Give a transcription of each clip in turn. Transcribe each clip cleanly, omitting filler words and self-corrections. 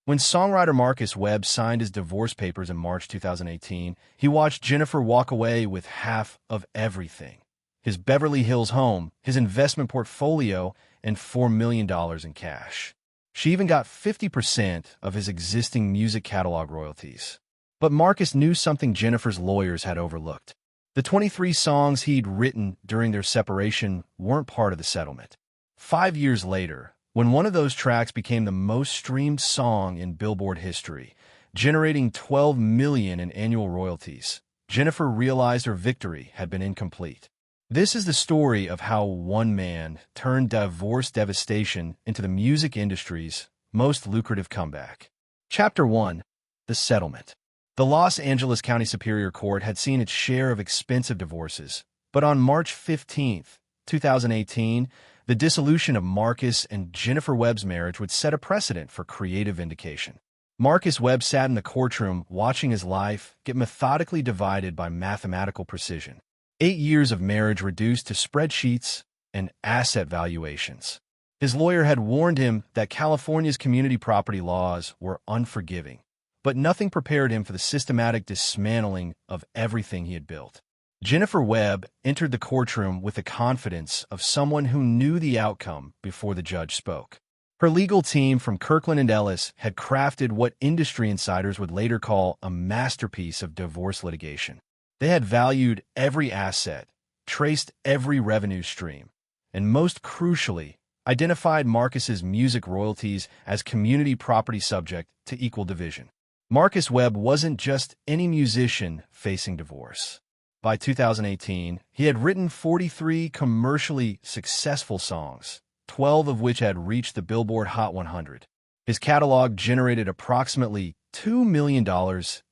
When songwriter Marcus Webb signed his divorce papers in March 2018, he watched Jennifer walk away with half of everything: his Beverly Hills home, his investment portfolio, and $4 million in cash. She even got 50% of his existing music catalog royalties. But Marcus knew something Jennifer's lawyers had overlooked. The 23 songs he'd written during their separation weren't part of the settlement. 5 years later, when one of those tracks became the most streamed song in Billboard history, generating $12 million in annual royalties, Jennifer realized her victory had been incomplete. This is the story of how one man turned divorce devastation into the music industry's most lucrative comeback. Chapter 1. The Settlement. The Los Angeles County Superior Court had seen its share of expensive divorces, but on March 15, 2018, the dissolution of Marcus and Jennifer Webb's marriage would set a precedent for creative vindication. Marcus Webb sat in the courtroom watching his life get methodically divided by mathematical precision. 8 years of marriage reduced to spreadsheets and asset valuations. His lawyer had warned him that California's community property laws were unforgiving, but nothing prepared him for the systematic dismantling of everything he had built. Jennifer Webb entered the courtroom with the confidence of someone who knew the outcome before the judge spoke. Her legal team from Kirkland & Ellis had crafted what industry insiders would later call a masterpiece of divorce litigation. They had valued every asset, traced every revenue stream, and most crucially, identified Marcus's music royalties as community property subject to equal division. Marcus Webb wasn't just any musician facing divorce. By 2018, he had written 43 commercially successful songs, 12 of which had reached the Billboard Hot 100. His catalog generated approximately $2 million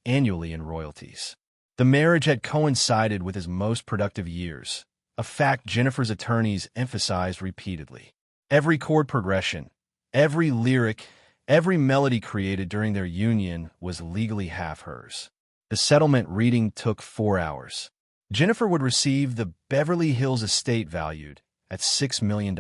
annually in royalties. The marriage had coincided with his most productive years, a fact Jennifer's attorneys emphasized repeatedly. Every chord progression, every lyric, every melody created during their union was legally half hers. The settlement reading took 4 hours. Jennifer would receive the Beverly Hills estate valued at $6 million.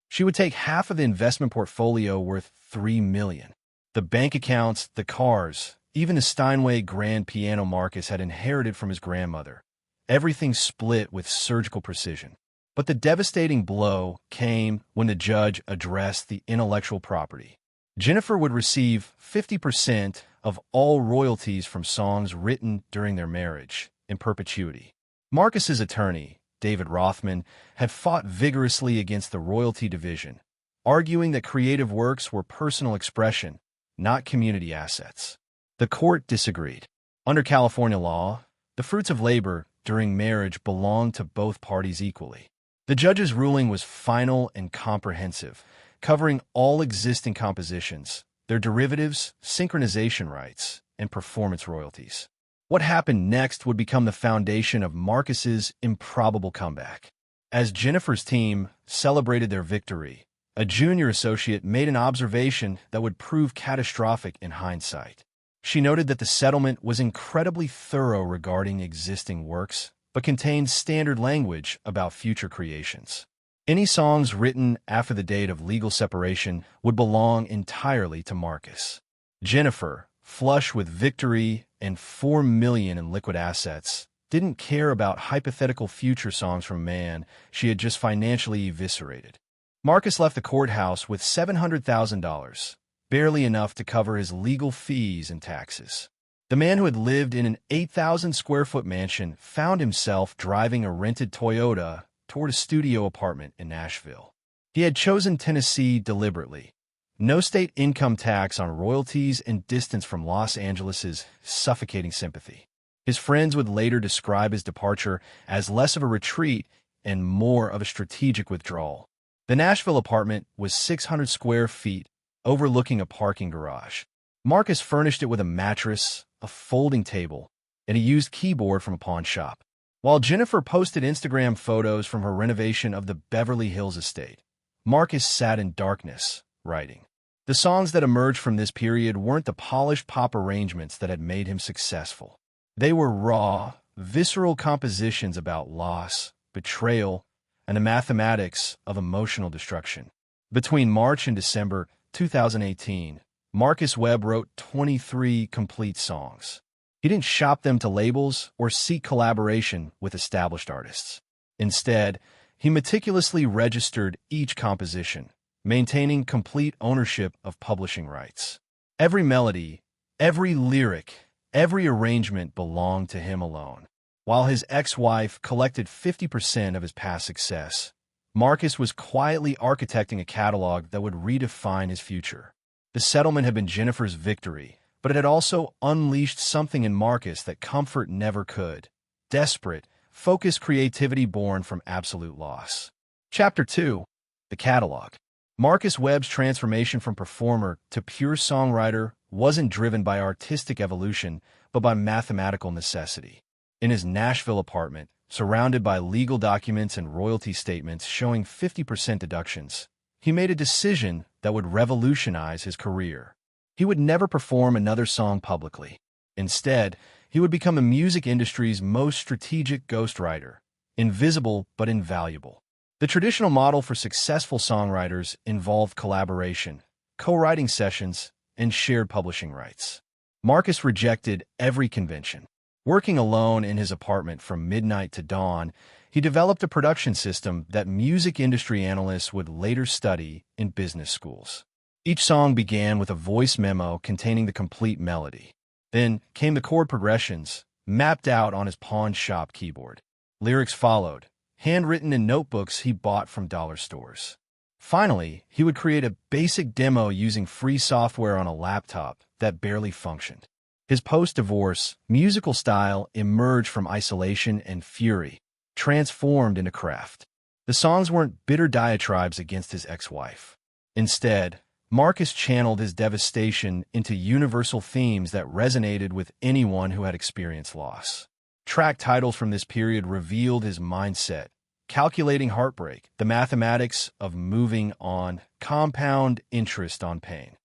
She would take half of the investment portfolio worth $3 million. The bank accounts, the cars, even the Steinway grand piano Marcus had inherited from his grandmother. Everything split with surgical precision. But the devastating blow came when the judge addressed the intellectual property. Jennifer would receive 50% of all royalties from songs written during their marriage, in perpetuity. Marcus's attorney, David Rothman, had fought vigorously against the royalty division, arguing that creative works were personal expression, not community assets. The court disagreed. Under California law, the fruits of labor during marriage belonged to both parties equally. The judge's ruling was final and comprehensive, covering all existing compositions, their derivatives, synchronization rights, and performance royalties. What happened next would become the foundation of Marcus's improbable comeback. As Jennifer's team celebrated their victory, a junior associate made an observation that would prove catastrophic in hindsight. She noted that the settlement was incredibly thorough regarding existing works, but contained standard language about future creations. Any songs written after the date of legal separation would belong entirely to Marcus. Jennifer, flush with victory and $4 million in liquid assets, didn't care about hypothetical future songs from a man she had just financially eviscerated. Marcus left the courthouse with $700,000, barely enough to cover his legal fees and taxes. The man who had lived in an 8,000-square-foot mansion found himself driving a rented Toyota toward a studio apartment in Nashville. He had chosen Tennessee deliberately. No state income tax on royalties and distance from Los Angeles' suffocating sympathy. His friends would later describe his departure as less of a retreat and more of a strategic withdrawal. The Nashville apartment was 600 square feet, overlooking a parking garage. Marcus furnished it with a mattress, a folding table, and a used keyboard from a pawn shop. While Jennifer posted Instagram photos from her renovation of the Beverly Hills estate, Marcus sat in darkness, writing. The songs that emerged from this period weren't the polished pop arrangements that had made him successful. They were raw, visceral compositions about loss, betrayal, and the mathematics of emotional destruction. Between March and December 2018, Marcus Webb wrote 23 complete songs. He didn't shop them to labels or seek collaboration with established artists. Instead, he meticulously registered each composition, maintaining complete ownership of publishing rights. Every melody, every lyric, every arrangement belonged to him alone. While his ex-wife collected 50% of his past success, Marcus was quietly architecting a catalog that would redefine his future. The settlement had been Jennifer's victory, but it had also unleashed something in Marcus that comfort never could. Desperate, focused creativity born from absolute loss. Chapter 2. The Catalog. Marcus Webb's transformation from performer to pure songwriter wasn't driven by artistic evolution, but by mathematical necessity. In his Nashville apartment, surrounded by legal documents and royalty statements showing 50% deductions, he made a decision that would revolutionize his career. He would never perform another song publicly. Instead, he would become the music industry's most strategic ghostwriter, invisible but invaluable. The traditional model for successful songwriters involved collaboration, co-writing sessions, and shared publishing rights. Marcus rejected every convention. Working alone in his apartment from midnight to dawn, he developed a production system that music industry analysts would later study in business schools. Each song began with a voice memo containing the complete melody. Then came the chord progressions, mapped out on his pawn shop keyboard. Lyrics followed, handwritten in notebooks he bought from dollar stores. Finally, he would create a basic demo using free software on a laptop that barely functioned. His post-divorce, musical style emerged from isolation and fury, transformed into craft. The songs weren't bitter diatribes against his ex-wife. Instead, Marcus channeled his devastation into universal themes that resonated with anyone who had experienced loss. Track titles from this period revealed his mindset: calculating heartbreak, the mathematics of moving on, compound interest on pain.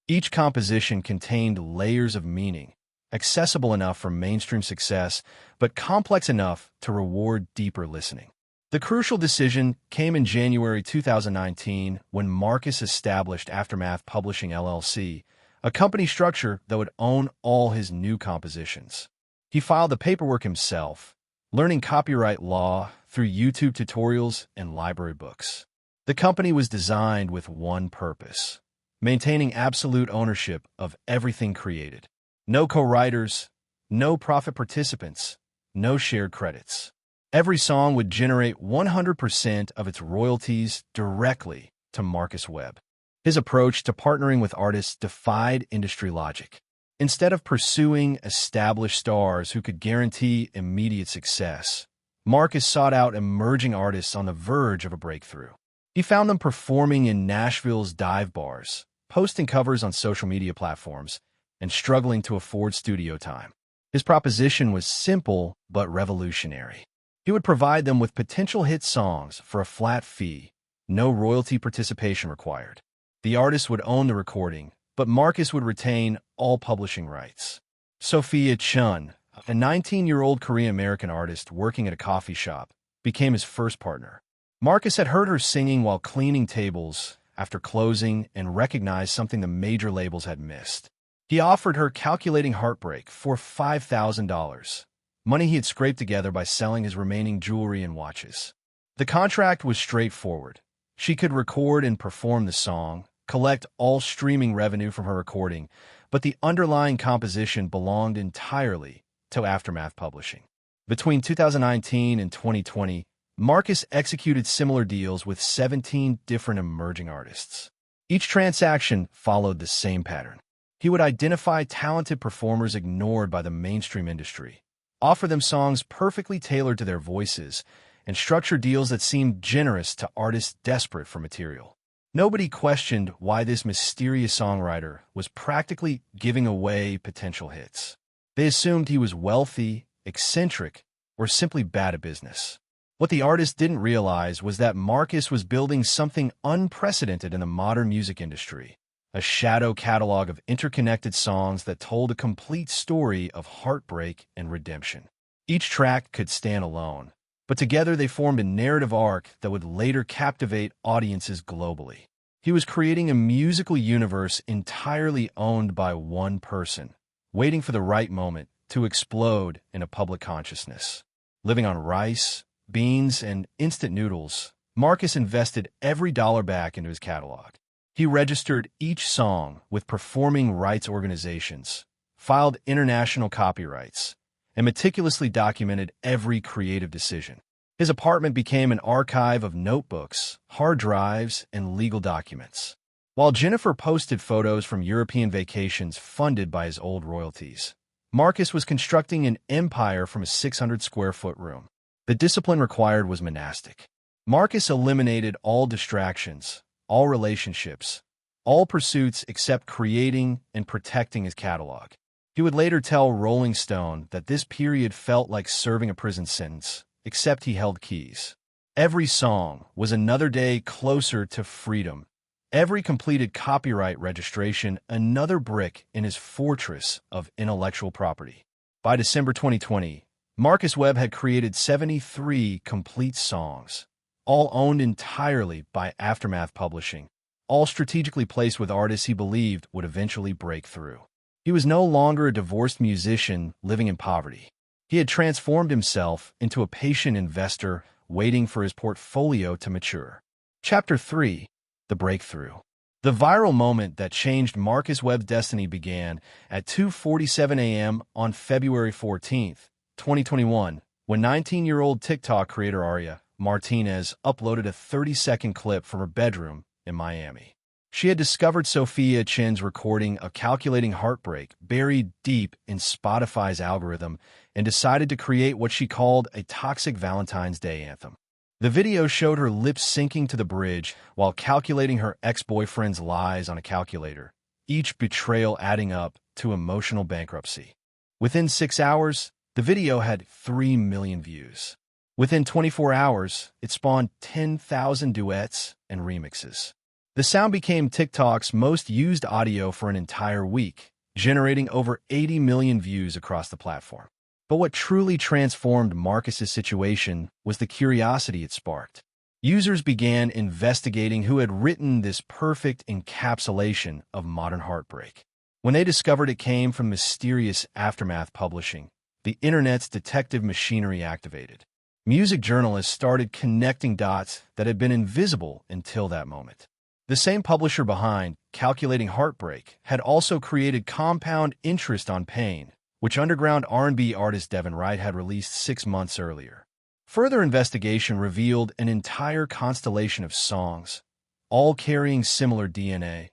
Each composition contained layers of meaning, accessible enough for mainstream success, but complex enough to reward deeper listening. The crucial decision came in January 2019 when Marcus established Aftermath Publishing LLC, a company structure that would own all his new compositions. He filed the paperwork himself, learning copyright law through YouTube tutorials and library books. The company was designed with one purpose: maintaining absolute ownership of everything created. No co-writers, no profit participants, no shared credits. Every song would generate 100% of its royalties directly to Marcus Webb. His approach to partnering with artists defied industry logic. Instead of pursuing established stars who could guarantee immediate success, Marcus sought out emerging artists on the verge of a breakthrough. He found them performing in Nashville's dive bars, posting covers on social media platforms, and struggling to afford studio time. His proposition was simple but revolutionary. He would provide them with potential hit songs for a flat fee, no royalty participation required. The artist would own the recording, but Marcus would retain all publishing rights. Sophia Chun, a 19-year-old Korean-American artist working at a coffee shop, became his first partner. Marcus had heard her singing while cleaning tables after closing and recognized something the major labels had missed. He offered her Calculating Heartbreak for $5,000, money he had scraped together by selling his remaining jewelry and watches. The contract was straightforward. She could record and perform the song, collect all streaming revenue from her recording, but the underlying composition belonged entirely to Aftermath Publishing. Between 2019 and 2020, Marcus executed similar deals with 17 different emerging artists. Each transaction followed the same pattern. He would identify talented performers ignored by the mainstream industry, offer them songs perfectly tailored to their voices, and structure deals that seemed generous to artists desperate for material. Nobody questioned why this mysterious songwriter was practically giving away potential hits. They assumed he was wealthy, eccentric, or simply bad at business. What the artist didn't realize was that Marcus was building something unprecedented in the modern music industry: a shadow catalog of interconnected songs that told a complete story of heartbreak and redemption. Each track could stand alone, but together they formed a narrative arc that would later captivate audiences globally. He was creating a musical universe entirely owned by one person, waiting for the right moment to explode in a public consciousness. Living on rice, beans, and instant noodles, Marcus invested every dollar back into his catalog. He registered each song with performing rights organizations, filed international copyrights, and meticulously documented every creative decision. His apartment became an archive of notebooks, hard drives, and legal documents. While Jennifer posted photos from European vacations funded by his old royalties, Marcus was constructing an empire from a 600-square-foot room. The discipline required was monastic. Marcus eliminated all distractions, all relationships, all pursuits except creating and protecting his catalog. He would later tell Rolling Stone that this period felt like serving a prison sentence, except he held keys. Every song was another day closer to freedom. Every completed copyright registration, another brick in his fortress of intellectual property. By December 2020, Marcus Webb had created 73 complete songs, all owned entirely by Aftermath Publishing, all strategically placed with artists he believed would eventually break through. He was no longer a divorced musician living in poverty. He had transformed himself into a patient investor waiting for his portfolio to mature. Chapter 3. The Breakthrough. The viral moment that changed Marcus Webb's destiny began at 2:47 a.m. on February 14, 2021, when 19-year-old TikTok creator Aria Martinez uploaded a 30-second clip from her bedroom in Miami. She had discovered Sophia Chen's recording of Calculating Heartbreak buried deep in Spotify's algorithm and decided to create what she called a toxic Valentine's Day anthem. The video showed her lips syncing to the bridge while calculating her ex-boyfriend's lies on a calculator, each betrayal adding up to emotional bankruptcy. Within 6 hours, the video had 3 million views. Within 24 hours, it spawned 10,000 duets and remixes. The sound became TikTok's most used audio for an entire week, generating over 80 million views across the platform. But what truly transformed Marcus's situation was the curiosity it sparked. Users began investigating who had written this perfect encapsulation of modern heartbreak. When they discovered it came from mysterious Aftermath Publishing, the internet's detective machinery activated. Music journalists started connecting dots that had been invisible until that moment. The same publisher behind Calculating Heartbreak had also created Compound Interest on Pain, which underground R&B artist Devin Wright had released 6 months earlier. Further investigation revealed an entire constellation of songs, all carrying similar DNA,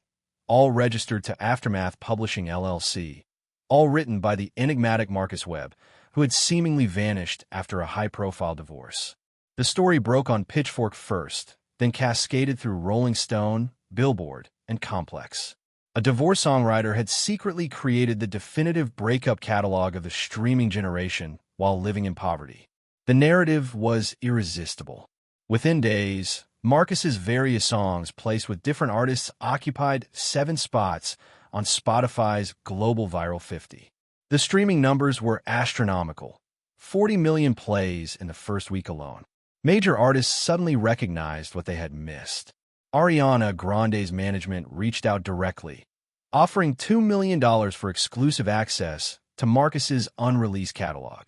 all registered to Aftermath Publishing LLC, all written by the enigmatic Marcus Webb, who had seemingly vanished after a high-profile divorce. The story broke on Pitchfork first, then cascaded through Rolling Stone, Billboard, and Complex. A divorce songwriter had secretly created the definitive breakup catalog of the streaming generation while living in poverty. The narrative was irresistible. Within days, Marcus's various songs placed with different artists occupied 7 spots on Spotify's Global Viral 50. The streaming numbers were astronomical, 40 million plays in the first week alone. Major artists suddenly recognized what they had missed. Ariana Grande's management reached out directly, offering $2 million for exclusive access to Marcus's unreleased catalog.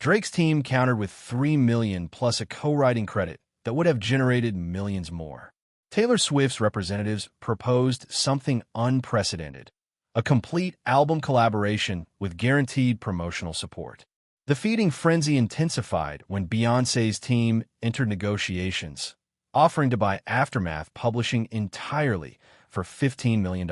Drake's team countered with $3 million plus a co-writing credit that would have generated millions more. Taylor Swift's representatives proposed something unprecedented, a complete album collaboration with guaranteed promotional support. The feeding frenzy intensified when Beyoncé's team entered negotiations, offering to buy Aftermath Publishing entirely for $15 million.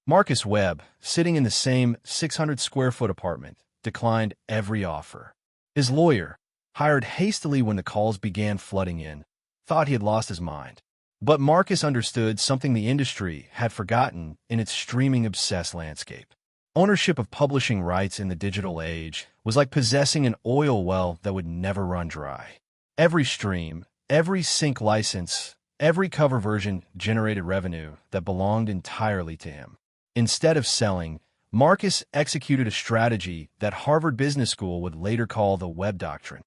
Marcus Webb, sitting in the same 600-square-foot apartment, declined every offer. His lawyer, hired hastily when the calls began flooding in, thought he had lost his mind. But Marcus understood something the industry had forgotten in its streaming-obsessed landscape. Ownership of publishing rights in the digital age was like possessing an oil well that would never run dry. Every stream, every sync license, every cover version generated revenue that belonged entirely to him. Instead of selling, Marcus executed a strategy that Harvard Business School would later call the Webb Doctrine.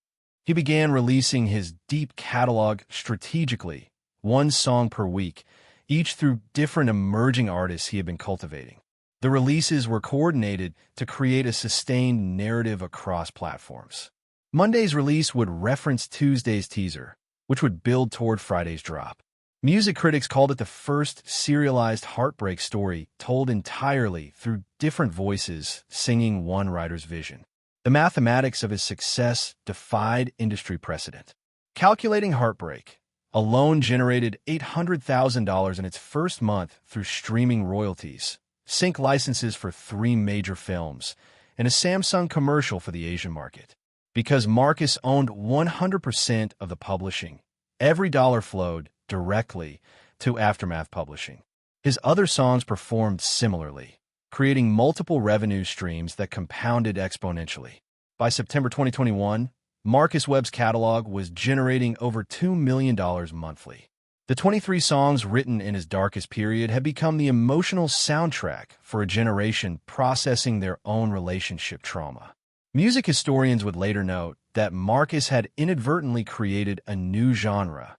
He began releasing his deep catalog strategically, 1 song per week, each through different emerging artists he had been cultivating. The releases were coordinated to create a sustained narrative across platforms. Monday's release would reference Tuesday's teaser, which would build toward Friday's drop. Music critics called it the first serialized heartbreak story told entirely through different voices singing one writer's vision. The mathematics of his success defied industry precedent. Calculating Heartbreak alone generated $800,000 in its first month through streaming royalties, sync licenses for 3 major films, and a Samsung commercial for the Asian market. Because Marcus owned 100% of the publishing, every dollar flowed directly to Aftermath Publishing. His other songs performed similarly, creating multiple revenue streams that compounded exponentially. By September 2021, Marcus Webb's catalog was generating over $2 million monthly. The 23 songs written in his darkest period had become the emotional soundtrack for a generation processing their own relationship trauma. Music historians would later note that Marcus had inadvertently created a new genre,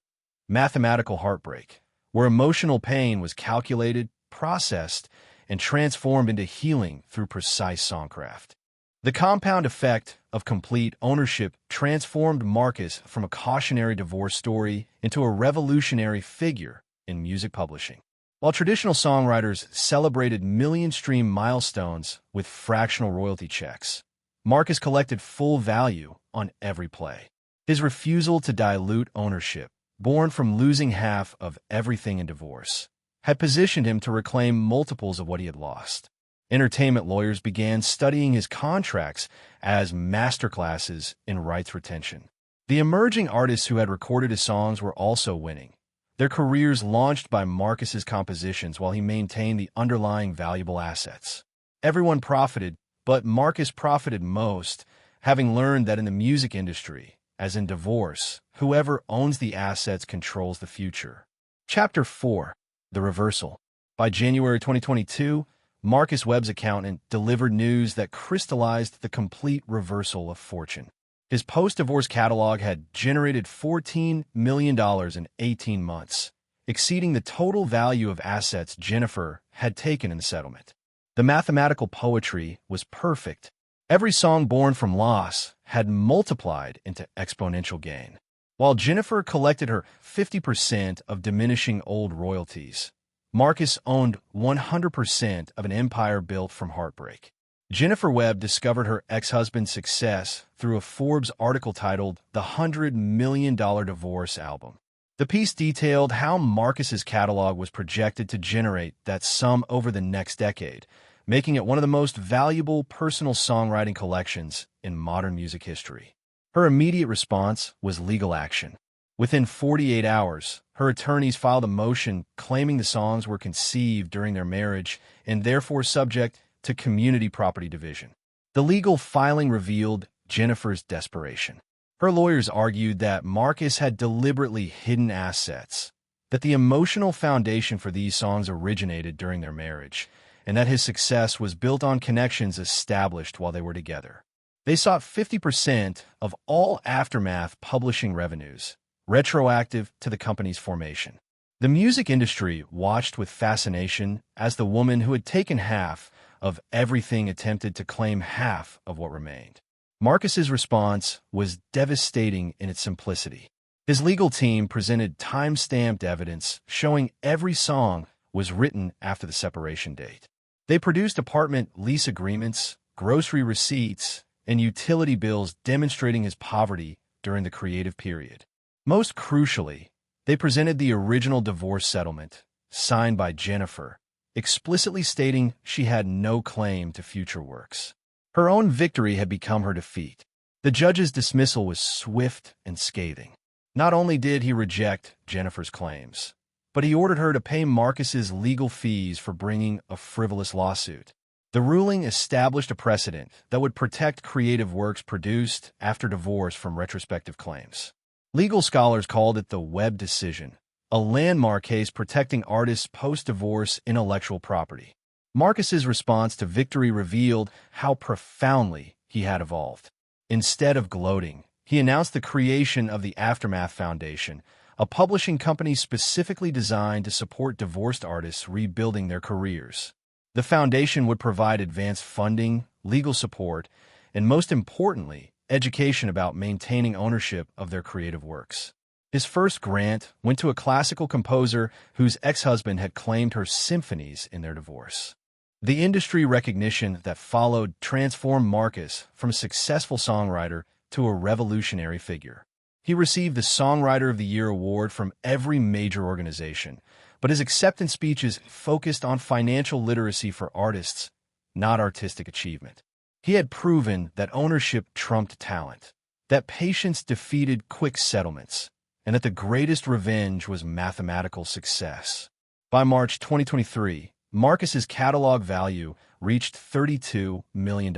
mathematical heartbreak, where emotional pain was calculated, processed, and transformed into healing through precise songcraft. The compound effect of complete ownership transformed Marcus from a cautionary divorce story into a revolutionary figure in music publishing. While traditional songwriters celebrated million-stream milestones with fractional royalty checks, Marcus collected full value on every play. His refusal to dilute ownership, born from losing half of everything in divorce, had positioned him to reclaim multiples of what he had lost. Entertainment lawyers began studying his contracts as masterclasses in rights retention. The emerging artists who had recorded his songs were also winning, their careers launched by Marcus's compositions while he maintained the underlying valuable assets. Everyone profited, but Marcus profited most, having learned that in the music industry, as in divorce, whoever owns the assets controls the future. Chapter 4. The Reversal. By January 2022, Marcus Webb's accountant delivered news that crystallized the complete reversal of fortune. His post-divorce catalog had generated $14 million in 18 months, exceeding the total value of assets Jennifer had taken in the settlement. The mathematical poetry was perfect. Every song born from loss had multiplied into exponential gain. While Jennifer collected her 50% of diminishing old royalties, Marcus owned 100% of an empire built from heartbreak. Jennifer Webb discovered her ex-husband's success through a Forbes article titled The $100 Million Divorce Album. The piece detailed how Marcus's catalog was projected to generate that sum over the next decade, making it one of the most valuable personal songwriting collections in modern music history. Her immediate response was legal action. Within 48 hours, her attorneys filed a motion claiming the songs were conceived during their marriage and therefore subject to community property division. The legal filing revealed Jennifer's desperation. Her lawyers argued that Marcus had deliberately hidden assets, that the emotional foundation for these songs originated during their marriage, and that his success was built on connections established while they were together. They sought 50% of all Aftermath publishing revenues, retroactive to the company's formation. The music industry watched with fascination as the woman who had taken half of everything attempted to claim half of what remained. Marcus's response was devastating in its simplicity. His legal team presented time-stamped evidence showing every song was written after the separation date. They produced apartment lease agreements, grocery receipts, and utility bills demonstrating his poverty during the creative period. Most crucially, they presented the original divorce settlement, signed by Jennifer, explicitly stating she had no claim to future works. Her own victory had become her defeat. The judge's dismissal was swift and scathing. Not only did he reject Jennifer's claims, but he ordered her to pay Marcus's legal fees for bringing a frivolous lawsuit. The ruling established a precedent that would protect creative works produced after divorce from retrospective claims. Legal scholars called it the Webb decision, a landmark case protecting artists' post-divorce intellectual property. Marcus's response to victory revealed how profoundly he had evolved. Instead of gloating, he announced the creation of the Aftermath Foundation, a publishing company specifically designed to support divorced artists rebuilding their careers. The foundation would provide advanced funding, legal support, and most importantly, education about maintaining ownership of their creative works. His first grant went to a classical composer whose ex-husband had claimed her symphonies in their divorce. The industry recognition that followed transformed Marcus from a successful songwriter to a revolutionary figure. He received the Songwriter of the Year award from every major organization, but his acceptance speeches focused on financial literacy for artists, not artistic achievement. He had proven that ownership trumped talent, that patience defeated quick settlements, and that the greatest revenge was mathematical success. By March 2023, Marcus's catalog value reached $32 million.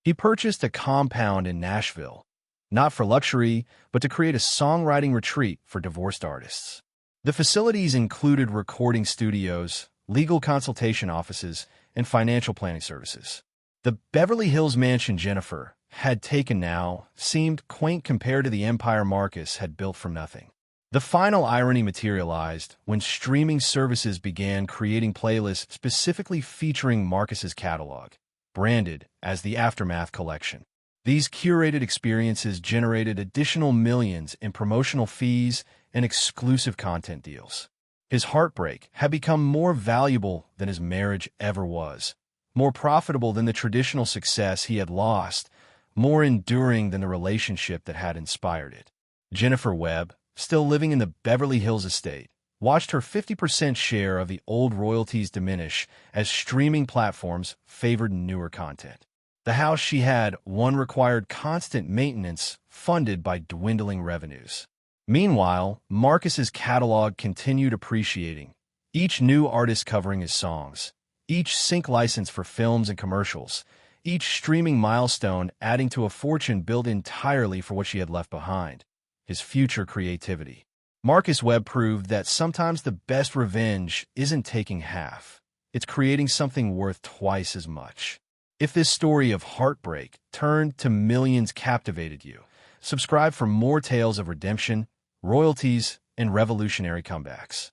He purchased a compound in Nashville, not for luxury, but to create a songwriting retreat for divorced artists. The facilities included recording studios, legal consultation offices, and financial planning services. The Beverly Hills mansion Jennifer had taken now seemed quaint compared to the empire Marcus had built from nothing. The final irony materialized when streaming services began creating playlists specifically featuring Marcus's catalog, branded as the Aftermath Collection. These curated experiences generated additional millions in promotional fees and exclusive content deals. His heartbreak had become more valuable than his marriage ever was, more profitable than the traditional success he had lost, more enduring than the relationship that had inspired it. Jennifer Webb, still living in the Beverly Hills estate, watched her 50% share of the old royalties diminish as streaming platforms favored newer content. The house she had once required constant maintenance, funded by dwindling revenues. Meanwhile, Marcus's catalog continued appreciating, each new artist covering his songs, each sync license for films and commercials, each streaming milestone adding to a fortune built entirely for what she had left behind, his future creativity. Marcus Webb proved that sometimes the best revenge isn't taking half, it's creating something worth twice as much. If this story of heartbreak turned to millions captivated you, subscribe for more tales of redemption, royalties, and revolutionary comebacks.